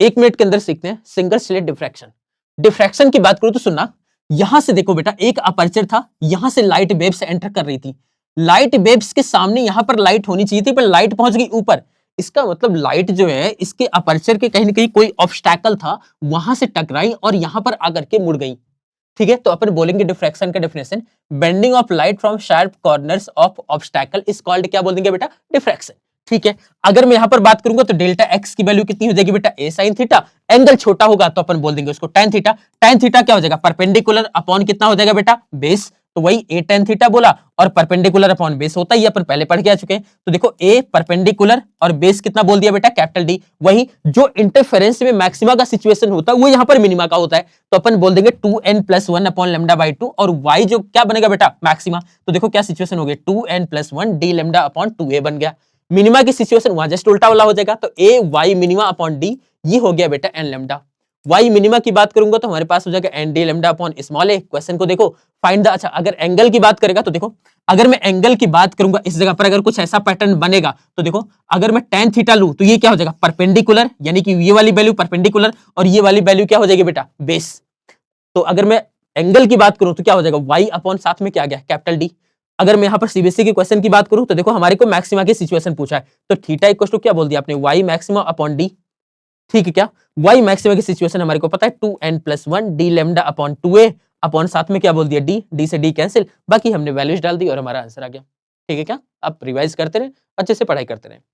1 minute के अंदर सीखते हैं सिंगल स्लिट डिफ्रैक्शन। डिफ्रैक्शन की बात करूं तो सुनना, यहां से देखो बेटा एक अपर्चर था, यहां से लाइट वेव्स एंटर कर रही थी। लाइट वेव्स के सामने यहां पर लाइट होनी चाहिए थी, पर लाइट पहुंच गई ऊपर। इसका मतलब लाइट जो है इसके अपर्चर के कहीं ना कहीं कोई ऑब्स्टैकल था, वहां से टकराई और यहां पर आकर के मुड़ गई। ठीक है, तो अपन बोलेंगे डिफ्रैक्शन का definition, bending of light from sharp corners of obstacle is called, क्या बोल देंगे बेटा, डिफ्रैक्शन। ठीक है, अगर मैं यहां पर बात करूंगा तो डेल्टा एक्स की वैल्यू कितनी हो जाएगी बेटा, ए साइन थीटा। एंगल छोटा होगा तो अपन बोल देंगे उसको tan थीटा। tan थीटा क्या हो जाएगा, परपेंडिकुलर अपॉन कितना हो जाएगा बेटा, बेस। तो वही a tan थीटा बोला, और परपेंडिकुलर अपॉन बेस होता ही अपन पहले पढ़ के आ चुके हैं। तो देखो a परपेंडिकुलर और बेस कितना बोल दिया बेटा, कैपिटल डी। वही जो इंटरफेरेंस में मैक्सिमा का सिचुएशन होता है वो यहां पर मिनिमा का होता है, तो अपन बोल देंगे 2n+1 अपॉन लैम्डा बाई 2, और y जो क्या बनेगा बेटा, मैक्सिमा। तो देखो क्या सिचुएशन हो गई, 2n+1 D lambda upon 2a बन गया। मिनिमा की सिचुएशन वहां जस्ट उल्टा वाला हो जाएगा, तो a y minima upon d, ये हो गया बेटा n लैम्डा। y मिनिमा की बात करूंगा तो हमारे पास हो जाएगा n d lambda upon small a। Question को देखो, फाइंड द, अच्छा अगर एंगल की बात करेगा तो देखो, अगर मैं एंगल की बात करूंगा इस जगह पर अगर कुछ ऐसा पैटर्न बनेगा तो देखो, अगर मैं tan थीटा लूं तो ये क्या हो जाएगा, परपेंडिकुलर, यानी कि ये वाली वैल्यू परपेंडिकुलर और ये वाली वैल्यू क्या हो जाएगी बेटा, बेस। तो अगर मैं एंगल की बात करूं तो क्या हो जाएगा, y अपॉन साथ में क्या आ गया, कैपिटल डी। अगर मैं यहां पर सीबीएसई के क्वेश्चन की बात करूं तो देखो हमारे को मैक्सिमा की सिचुएशन पूछा है, तो थीटा इक्वल टू क्या बोल दिया आपने, y मैक्सिमा अपॉन डी। ठीक है क्या, y मैक्सिमा की सिचुएशन हमारे को पता है 2n+1 D lambda upon 2a upon साथ में क्या बोल दिया, d से d कैंसिल, बाकी हमने वैल्यूज डाल दी और हमारा आंसर आ गया। ठीक है क्या, आप रिवाइज करते रहे, अच्छे से पढ़ाई करते रहे।